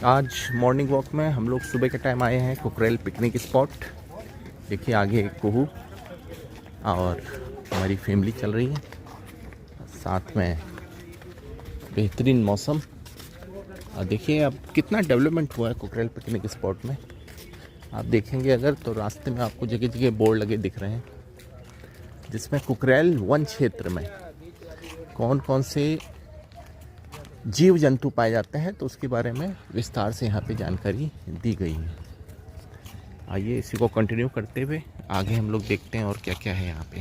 आज morning walk में हम लोग सुबह के टाइम आए हैं कुकरेल पिकनिक स्पॉट। देखिए आगे कुहू और हमारी फैमिली चल रही है, साथ में बेहतरीन मौसम। और देखिए अब कितना डेवलपमेंट हुआ है कुकरेल पिकनिक स्पॉट में। आप देखेंगे अगर तो रास्ते में आपको जगह जगह बोर्ड लगे दिख रहे हैं, जिसमें कुकरेल वन क्षेत्र में कौन कौन से जीव जंतु पाए जाते हैं तो उसके बारे में विस्तार से यहाँ पे जानकारी दी गई है। आइए इसी को कंटिन्यू करते हुए आगे हम लोग देखते हैं और क्या क्या है यहाँ पे।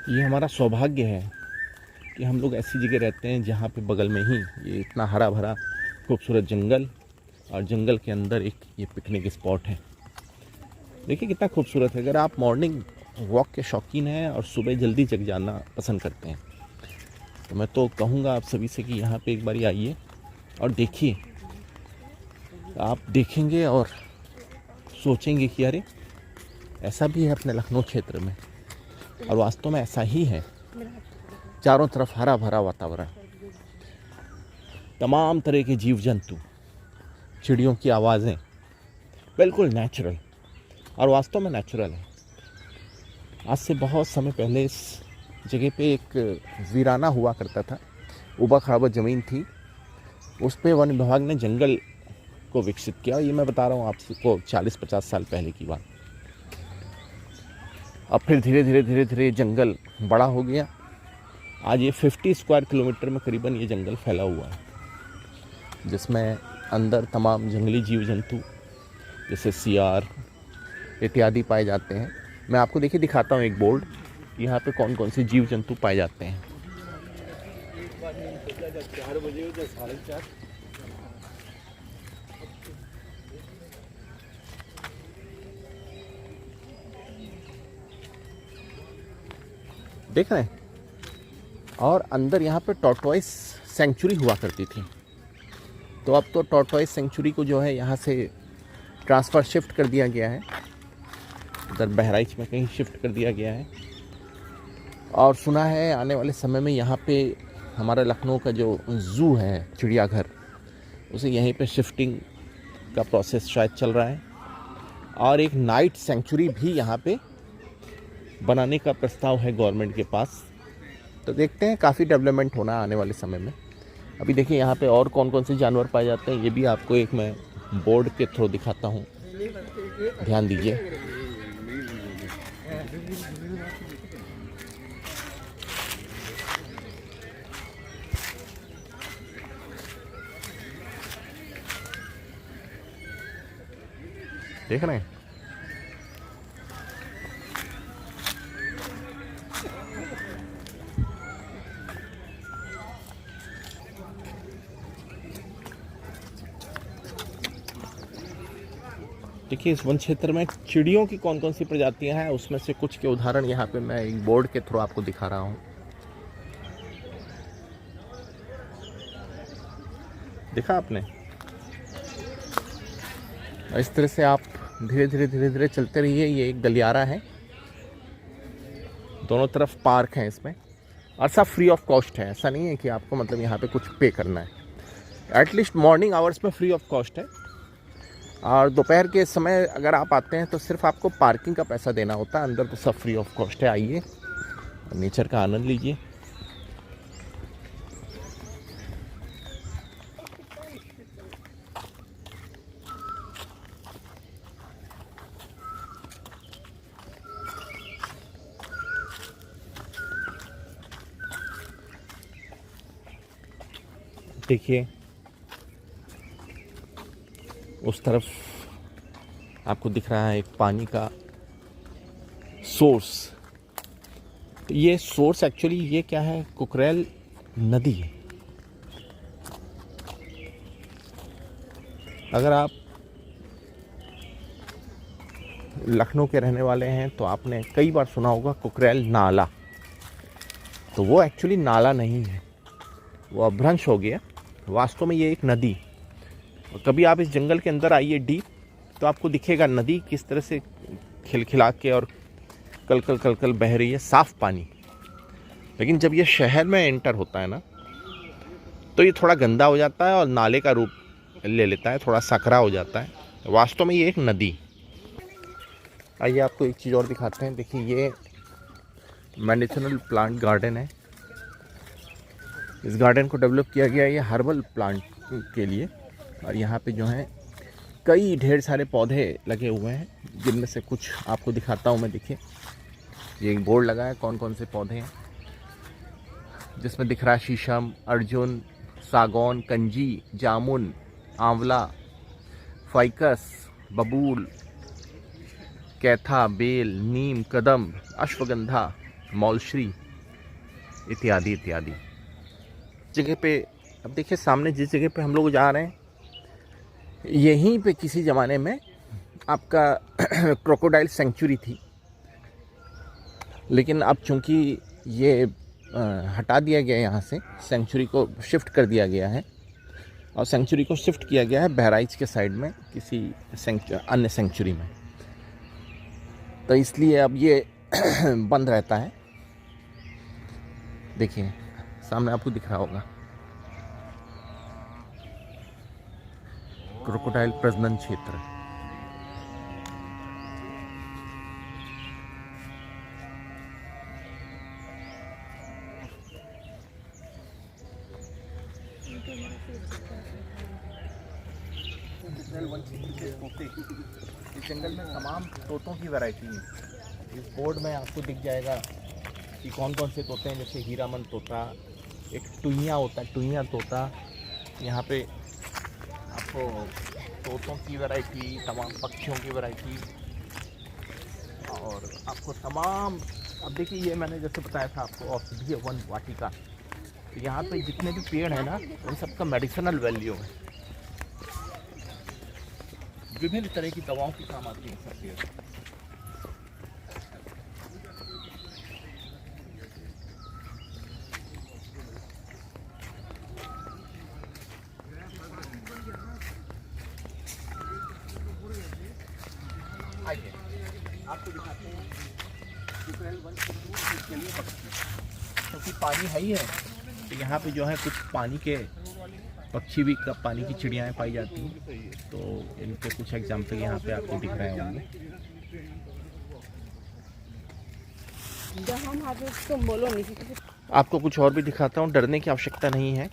ये हमारा सौभाग्य है कि हम लोग ऐसी जगह रहते हैं जहाँ पे बगल में ही ये इतना हरा भरा खूबसूरत जंगल और जंगल के अंदर एक ये पिकनिक स्पॉट है। देखिए कितना खूबसूरत है। अगर आप मॉर्निंग वॉक के शौकीन हैं और सुबह जल्दी जग जाना पसंद करते हैं तो मैं तो कहूँगा आप सभी से कि यहाँ पे एक बारी आइए और देखिए। आप देखेंगे और सोचेंगे कि अरे ऐसा भी है अपने लखनऊ क्षेत्र में, और वास्तव में ऐसा ही है। चारों तरफ हरा भरा वातावरण, तमाम तरह के जीव जंतु, चिड़ियों की आवाज़ें, बिल्कुल नेचुरल और वास्तव में नेचुरल है। आज से बहुत समय पहले इस जगह पे एक वीराना हुआ करता था, उबड़ खाबड़ ज़मीन थी, उस पे वन विभाग ने जंगल को विकसित किया। ये मैं बता रहा हूँ आपको 40-50 साल पहले की बात। अब फिर धीरे धीरे जंगल बड़ा हो गया। आज ये 50 स्क्वायर किलोमीटर में करीबन ये जंगल फैला हुआ है, जिसमें अंदर तमाम जंगली जीव जंतु जैसे सियार इत्यादि पाए जाते हैं। मैं आपको देखिए दिखाता हूँ एक बोर्ड, यहाँ पे कौन कौन से जीव जंतु पाए जाते हैं। देख रहे हैं। और अंदर यहाँ पे टॉर्टोइस सेंचुरी हुआ करती थी, तो अब तो टॉर्टोइस सेंचुरी को जो है यहाँ से ट्रांसफ़र शिफ्ट कर दिया गया है, उधर बहराइच में कहीं शिफ्ट कर दिया गया है। और सुना है आने वाले समय में यहाँ पे हमारा लखनऊ का जो ज़ू है, चिड़ियाघर, उसे यहीं पे शिफ्टिंग का प्रोसेस शायद चल रहा है। और एक नाइट सेंचुरी भी यहाँ पे बनाने का प्रस्ताव है गवर्नमेंट के पास। तो देखते हैं, काफ़ी डेवलपमेंट होना आने वाले समय में। अभी देखिए यहाँ पे और कौन कौन से जानवर पाए जाते हैं, ये भी आपको एक मैं बोर्ड के थ्रू दिखाता हूँ, ध्यान दीजिए। देख रहे हैं। देखिए इस वन क्षेत्र में चिड़ियों की कौन कौन सी प्रजातियां हैं, उसमें से कुछ के उदाहरण यहाँ पे मैं एक बोर्ड के थ्रू आपको दिखा रहा हूँ। देखा आपने। इस तरह से आप धीरे धीरे चलते रहिए। ये एक गलियारा है, दोनों तरफ पार्क हैं इसमें, और सब फ्री ऑफ कॉस्ट है। ऐसा नहीं है कि आपको मतलब यहाँ पे कुछ पे करना है। एटलीस्ट मॉर्निंग आवर्स में फ्री ऑफ कॉस्ट है, और दोपहर के समय अगर आप आते हैं तो सिर्फ आपको पार्किंग का पैसा देना होता है। अंदर तो सब फ्री ऑफ कॉस्ट है। आइए नेचर का आनंद लीजिए। देखिए उस तरफ आपको दिख रहा है एक पानी का सोर्स। ये सोर्स एक्चुअली ये क्या है, कुकरेल नदी है। अगर आप लखनऊ के रहने वाले हैं तो आपने कई बार सुना होगा कुकरेल नाला। तो वो एक्चुअली नाला नहीं है, वो अपभ्रंश हो गया। वास्तव में ये एक नदी। और कभी आप इस जंगल के अंदर आइए डीप, तो आपको दिखेगा नदी किस तरह से खिलखिला के और कल कल बह रही है, साफ़ पानी। लेकिन जब ये शहर में एंटर होता है ना, तो ये थोड़ा गंदा हो जाता है और नाले का रूप ले लेता है, थोड़ा सकरा हो जाता है। वास्तव में ये एक नदी। आइए आपको एक चीज़ और दिखाते हैं। देखिए ये मेडिसिनल प्लांट गार्डन है। इस गार्डन को डेवलप किया गया है ये हर्बल प्लांट के लिए, और यहाँ पे जो है कई ढेर सारे पौधे लगे हुए हैं, जिनमें से कुछ आपको दिखाता हूँ मैं। देखिए ये एक बोर्ड लगा है कौन कौन से पौधे हैं, जिसमें दिख रहा है शीशम, अर्जुन, सागौन, कंजी, जामुन, आंवला, फाइकस, बबूल, कैथा, बेल, नीम, कदम, अश्वगंधा, मौलश्री इत्यादि इत्यादि। जगह पे अब देखिए सामने जिस जगह पे हम लोग जा रहे हैं, यहीं पे किसी ज़माने में आपका क्रोकोडाइल सेंचुरी थी, लेकिन अब चूंकि ये हटा दिया गया यहाँ से, सेंचुरी को शिफ्ट कर दिया गया है, और सेंचुरी को शिफ्ट किया गया है बहराइच के साइड में किसी अन्य सेंचुरी में, तो इसलिए अब ये बंद रहता है। देखिए सामने आपको दिख रहा होगा क्रोकोडाइल प्रजनन क्षेत्र। इस जंगल में तमाम तोतों की वैरायटी है। इस बोर्ड में आपको दिख जाएगा कि कौन कौन से तोते हैं, जैसे हीरामन तोता, एक टुइयाँ होता है, टुइयाँ तोता। यहाँ पे आपको तोतों की वैरायटी, तमाम पक्षियों की वैरायटी, और आपको तमाम, अब देखिए ये मैंने जैसे बताया था आपको औषधीय वन वाटिका, तो यहाँ पे जितने भी पेड़ हैं ना, उन सबका मेडिसिनल वैल्यू है। विभिन्न तरह की दवाओं की काम आती है सब पेड़। आइए आपको दिखाते हैं क्योंकि पानी है ही है, तो यहाँ पे जो है कुछ पानी के पक्षी भी, पानी की चिड़ियाएँ पाई जाती हैं, तो इनके कुछ एग्जाम्पल यहाँ पे आपको दिख रहे होंगे। आपको कुछ और भी दिखाता हूँ, डरने की आवश्यकता नहीं है।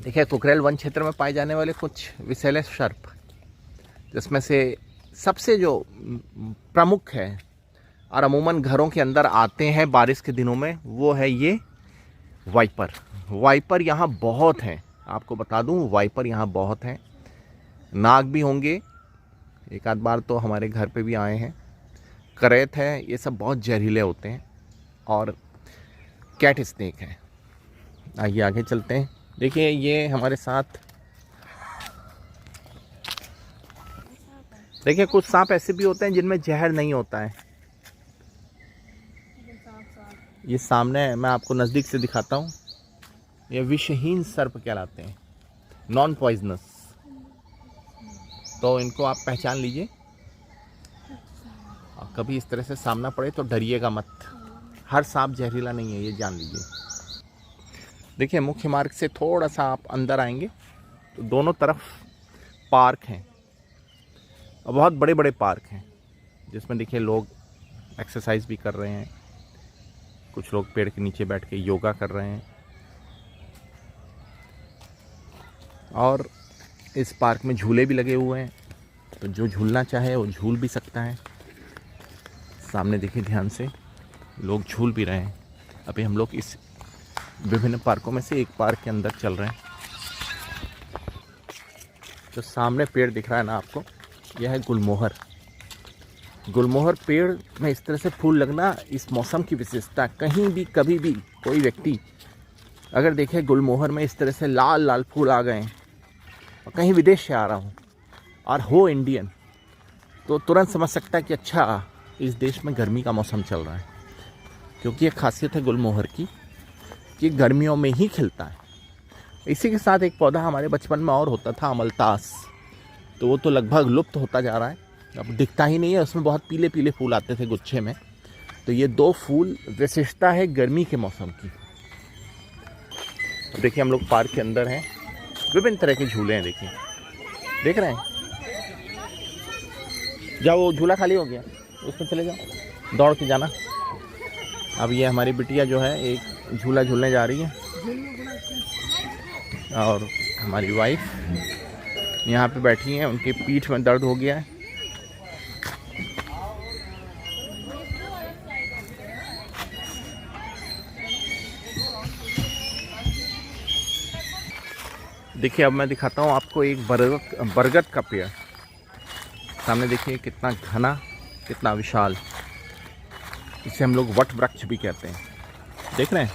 देखिए कुकरेल वन क्षेत्र में पाए जाने वाले कुछ विषैले सर्प, जिसमें से सबसे जो प्रमुख है और अमूमन घरों के अंदर आते हैं बारिश के दिनों में, वो है ये वाइपर। वाइपर यहाँ बहुत हैं, आपको बता दूँ वाइपर यहाँ बहुत हैं। नाग भी होंगे, एक आध बार तो हमारे घर पे भी आए हैं। करैत है, ये सब बहुत जहरीले होते हैं। और कैट स्नेक है। आइए आगे चलते हैं। देखिए ये हमारे साथ, देखिए कुछ सांप ऐसे भी होते हैं जिनमें जहर नहीं होता है। ये सामने मैं आपको नज़दीक से दिखाता हूँ, ये विषहीन सर्प कहलाते हैं, नॉन पॉइजनस। तो इनको आप पहचान लीजिए, और कभी इस तरह से सामना पड़े तो डरिएगा मत। हर सांप जहरीला नहीं है, ये जान लीजिए। देखिए मुख्य मार्ग से थोड़ा सा आप अंदर आएंगे तो दोनों तरफ पार्क हैं, और बहुत बड़े बड़े पार्क हैं, जिसमें देखिए लोग एक्सरसाइज भी कर रहे हैं, कुछ लोग पेड़ के नीचे बैठ के योगा कर रहे हैं। और इस पार्क में झूले भी लगे हुए हैं, तो जो झूलना चाहे वो झूल भी सकता है। सामने देखिए ध्यान से, लोग झूल भी रहे हैं। अभी हम लोग इस विभिन्न पार्कों में से एक पार्क के अंदर चल रहे हैं। तो सामने पेड़ दिख रहा है ना आपको, यह है गुलमोहर। गुलमोहर पेड़ में इस तरह से फूल लगना इस मौसम की विशेषता। कहीं भी कभी भी कोई व्यक्ति अगर देखे गुलमोहर में इस तरह से लाल लाल फूल आ गए, और कहीं विदेश से आ रहा हूँ और हो इंडियन, तो तुरंत समझ सकता है कि अच्छा इस देश में गर्मी का मौसम चल रहा है। क्योंकि ये खासियत है गुलमोहर की कि गर्मियों में ही खिलता है। इसी के साथ एक पौधा हमारे बचपन में और होता था, अमलतास, तो वो तो लगभग लुप्त होता जा रहा है, अब दिखता ही नहीं है। उसमें बहुत पीले पीले फूल आते थे गुच्छे में। तो ये दो फूल विशेषता है गर्मी के मौसम की। देखिए हम लोग पार्क के अंदर हैं, विभिन्न तरह के झूले हैं। देखिए, देख रहे हैं? जाओ, वो झूला खाली हो गया, उसमें चले जाओ, दौड़ के जाना। अब ये हमारी बिटिया जो है एक झूला झूलने जा रही है और हमारी वाइफ यहाँ पे बैठी हैं, उनकी पीठ में दर्द हो गया है। देखिए अब मैं दिखाता हूँ आपको एक बरगद का पेड़। सामने देखिए कितना घना, कितना विशाल। इसे हम लोग वट वृक्ष भी कहते हैं। देख रहे हैं?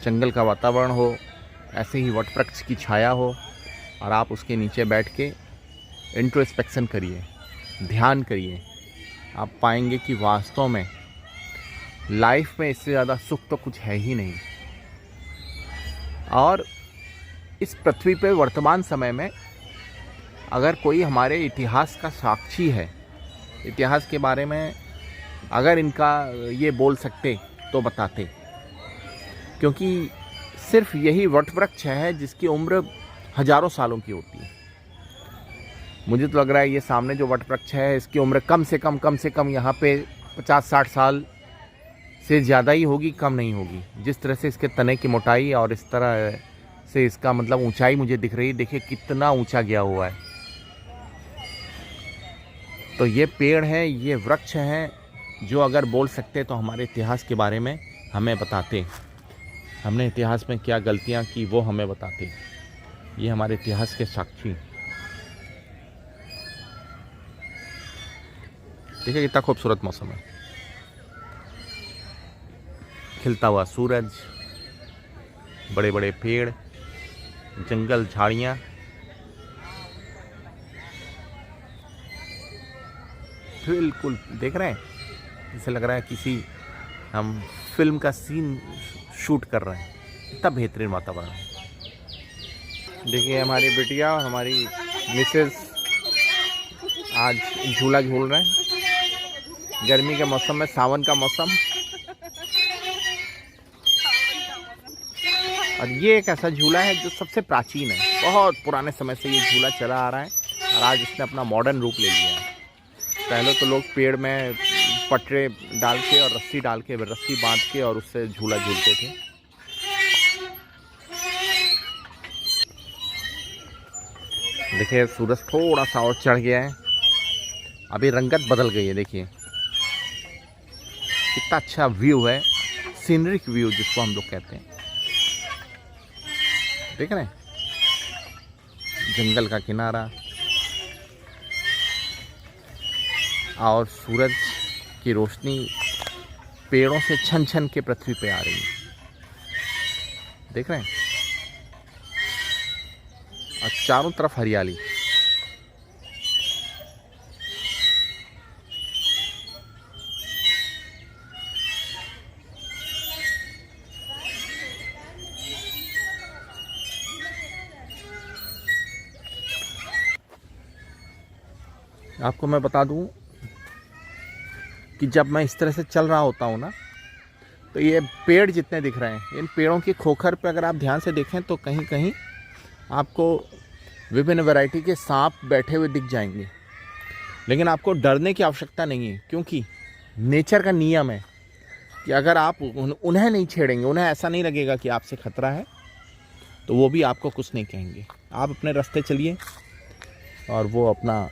जंगल का वातावरण हो, ऐसे ही वट वृक्ष की छाया हो और आप उसके नीचे बैठ के इंट्रोस्पेक्शन करिए, ध्यान करिए। आप पाएंगे कि वास्तव में लाइफ में इससे ज़्यादा सुख तो कुछ है ही नहीं। और इस पृथ्वी पे वर्तमान समय में अगर कोई हमारे इतिहास का साक्षी है, इतिहास के बारे में अगर इनका ये बोल सकते तो बताते, क्योंकि सिर्फ यही वट वृक्ष है जिसकी उम्र हजारों सालों की होती है। मुझे तो लग रहा है ये सामने जो वट वृक्ष है इसकी उम्र कम से कम यहाँ पे 50-60 साल से ज़्यादा ही होगी, कम नहीं होगी। जिस तरह से इसके तने की मोटाई और इस तरह से इसका मतलब ऊंचाई मुझे दिख रही है, देखिए कितना ऊंचा गया हुआ है। तो ये पेड़ हैं, ये वृक्ष हैं जो अगर बोल सकते तो हमारे इतिहास के बारे में हमें बताते, हमने इतिहास में क्या गलतियां की वो हमें बताते। ये हमारे इतिहास के साक्षी। देखिए कितना खूबसूरत मौसम है, खिलता हुआ सूरज, बड़े बड़े पेड़, जंगल, झाड़ियाँ। बिल्कुल देख रहे हैं, जैसे लग रहा है किसी हम फिल्म का सीन शूट कर रहे हैं। इतना बेहतरीन वातावरण है। देखिए हमारी बिटिया और हमारी मिसेस आज झूला झूल रहे हैं। गर्मी के मौसम में, सावन का मौसम। और ये एक ऐसा झूला है जो सबसे प्राचीन है, बहुत पुराने समय से ये झूला चला आ रहा है और आज इसने अपना मॉडर्न रूप ले लिया है। पहले तो लोग पेड़ में पटरे डाल के और रस्सी डाल के, रस्सी बांध के और उससे झूला झूलते थे। देखिए सूरज थोड़ा सा और चढ़ गया है, अभी रंगत बदल गई है। देखिए कितना अच्छा व्यू है, सीनरिक व्यू जिसको हम लोग कहते हैं। देख रहे हैं? जंगल का किनारा और सूरज की रोशनी पेड़ों से छन छन के पृथ्वी पे आ रही है। देख रहे हैं? और चारों तरफ हरियाली। आपको मैं बता दूं कि जब मैं इस तरह से चल रहा होता हूं ना, तो ये पेड़ जितने दिख रहे हैं, इन पेड़ों की खोखर पे अगर आप ध्यान से देखें तो कहीं कहीं आपको विभिन्न वैरायटी के सांप बैठे हुए दिख जाएंगे। लेकिन आपको डरने की आवश्यकता नहीं है, क्योंकि नेचर का नियम है कि अगर आप उन्हें नहीं छेड़ेंगे, उन्हें ऐसा नहीं लगेगा कि आपसे खतरा है, तो वो भी आपको कुछ नहीं कहेंगे। आप अपने रास्ते चलिए और वो अपना,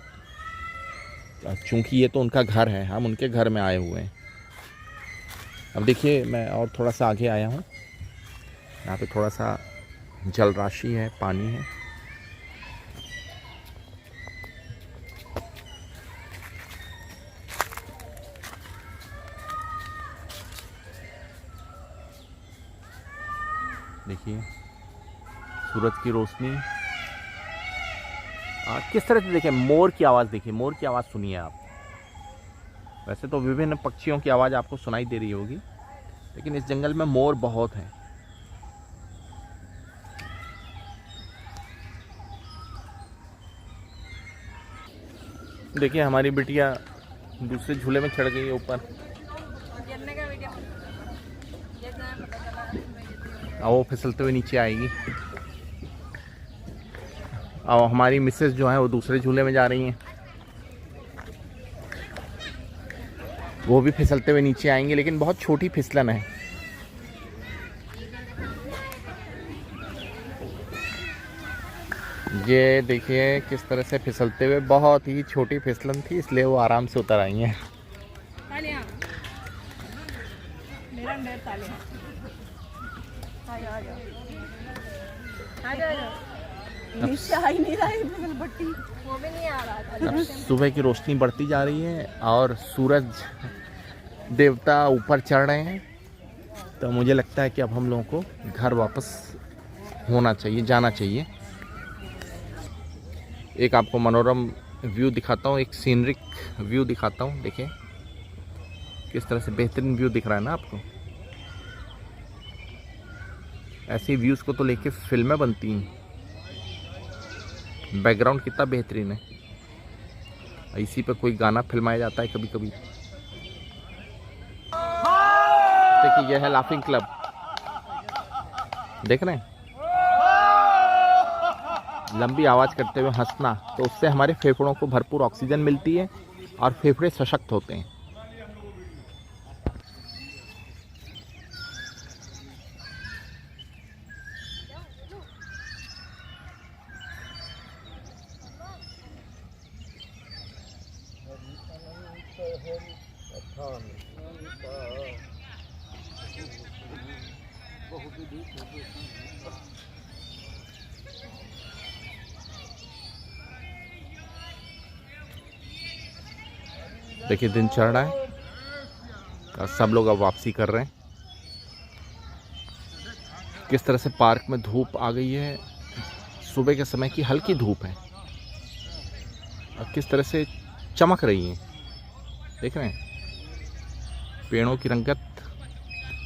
चूँकि ये तो उनका घर है, हम उनके घर में आए हुए हैं। अब देखिए मैं और थोड़ा सा आगे आया हूँ, यहाँ पे थोड़ा सा जल राशि है, पानी है। देखिए सूरज की रोशनी किस तरह से। देखिए मोर की आवाज़, देखिए मोर की आवाज़ सुनिए आप। वैसे तो विभिन्न पक्षियों की आवाज़ आपको सुनाई दे रही होगी, लेकिन इस जंगल में मोर बहुत हैं। देखिए हमारी बिटिया दूसरे झूले में चढ़ गई है ऊपर। और वो फिसलते हुए नीचे आएगी। और हमारी मिसेस जो है वो दूसरे झूले में जा रही हैं, वो भी फिसलते हुए नीचे आएंगे, लेकिन बहुत छोटी फिसलन है। ये देखिए किस तरह से फिसलते हुए, बहुत ही छोटी फिसलन थी इसलिए वो आराम से उतर आई हैं। अब सुबह की रोशनी बढ़ती जा रही है और सूरज देवता ऊपर चढ़ रहे हैं, तो मुझे लगता है कि अब हम लोगों को घर वापस होना चाहिए, जाना चाहिए। एक आपको मनोरम व्यू दिखाता हूँ, एक सीनरिक व्यू दिखाता हूँ। देखिए किस तरह से बेहतरीन व्यू दिख रहा है ना आपको। ऐसे व्यूज़ को तो लेके फिल्में बनती हैं। बैकग्राउंड कितना बेहतरीन है, इसी पे कोई गाना फिल्माया जाता है कभी कभी। देखिए यह है लाफिंग क्लब, देख रहे हैं, लंबी आवाज़ करते हुए हंसना, तो उससे हमारे फेफड़ों को भरपूर ऑक्सीजन मिलती है और फेफड़े सशक्त होते हैं। देखिए दिन चढ़ रहा है और सब लोग अब वापसी कर रहे हैं। किस तरह से पार्क में धूप आ गई है, सुबह के समय की हल्की धूप है और किस तरह से चमक रही है, देख रहे हैं। पेड़ों की रंगत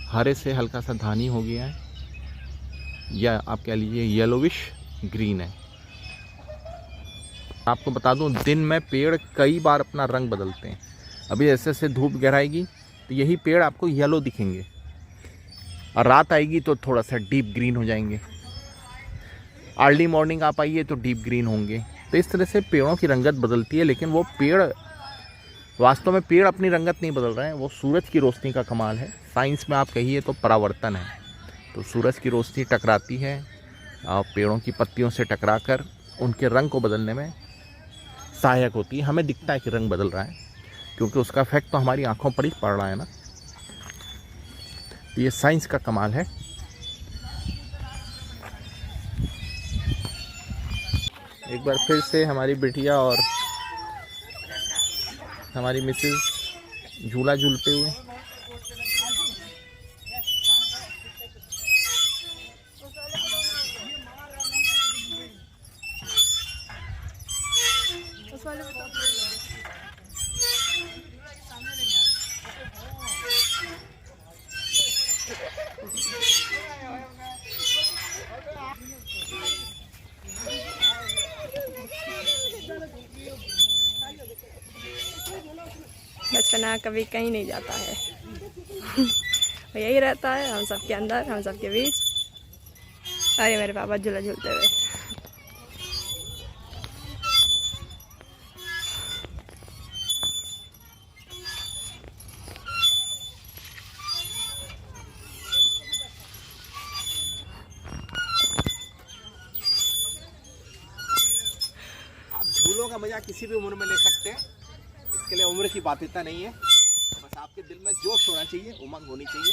हरे से हल्का सा धानी हो गया है, या आप कह लीजिए येलोविश ग्रीन है। आपको बता दूं, दिन में पेड़ कई बार अपना रंग बदलते हैं। अभी जैसे जैसे धूप गहराएगी तो यही पेड़ आपको येलो दिखेंगे और रात आएगी तो थोड़ा सा डीप ग्रीन हो जाएंगे। अर्ली मॉर्निंग आप आइए तो डीप ग्रीन होंगे। तो इस तरह से पेड़ों की रंगत बदलती है, लेकिन वो पेड़ वास्तव में पेड़ अपनी रंगत नहीं बदल रहे हैं, वो सूरज की रोशनी का कमाल है। साइंस में आप कहिए तो परावर्तन है। तो सूरज की रोशनी टकराती है और पेड़ों की पत्तियों से टकराकर उनके रंग को बदलने में सहायक होती है। हमें दिखता है कि रंग बदल रहा है, क्योंकि उसका इफेक्ट तो हमारी आंखों पर ही पड़ रहा है ना। तो ये साइंस का कमाल है। एक बार फिर से हमारी बिटिया और हमारी मिसेस झूला झूलते हुए। बचपना कभी कहीं नहीं जाता है। यही रहता है हम सबके अंदर, हम सबके बीच। अरे मेरे पापा झूला झूलते हुए। आप झूलों का मजा किसी भी उम्र में ले सकते हैं, इसके लिए उम्र की बाध्यता नहीं है। बस आपके दिल में जोश होना चाहिए, उमंग होनी चाहिए।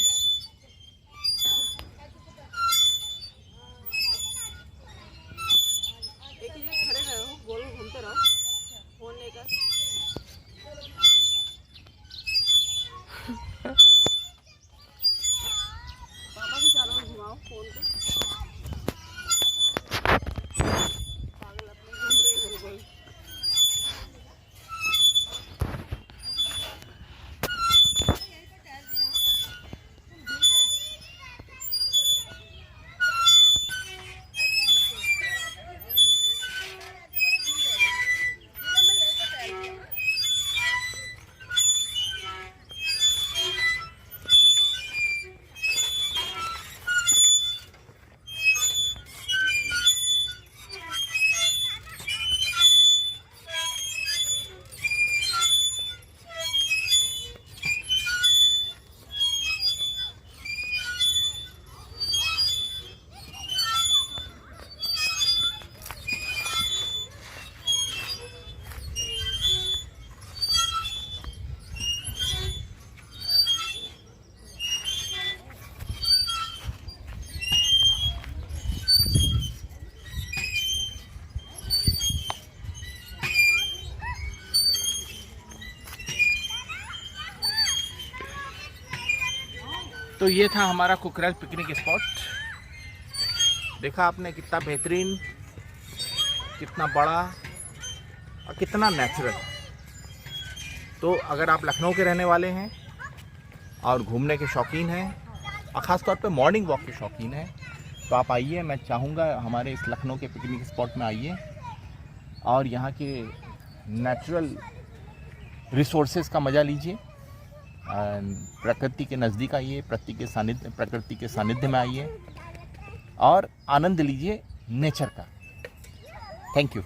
एक ही जगह खड़े रहो, गोल घूमते रहो, फोन लेकर। पापा के चारों ओर घुमाओ फोन को। पागल अपने घूम रहे गोल गोल। तो ये था हमारा कुकरेल पिकनिक स्पॉट। देखा आपने कितना बेहतरीन, कितना बड़ा और कितना नेचुरल। तो अगर आप लखनऊ के रहने वाले हैं और घूमने के शौकीन हैं और ख़ास तौर पे मॉर्निंग वॉक के शौकीन हैं तो आप आइए। मैं चाहूँगा हमारे इस लखनऊ के पिकनिक स्पॉट में आइए और यहाँ के नेचुरल रिसोर्सेज का मज़ा लीजिए। प्रकृति के नज़दीक आइए, प्रकृति के सानिध्य में आइए और आनंद लीजिए नेचर का। Thank you.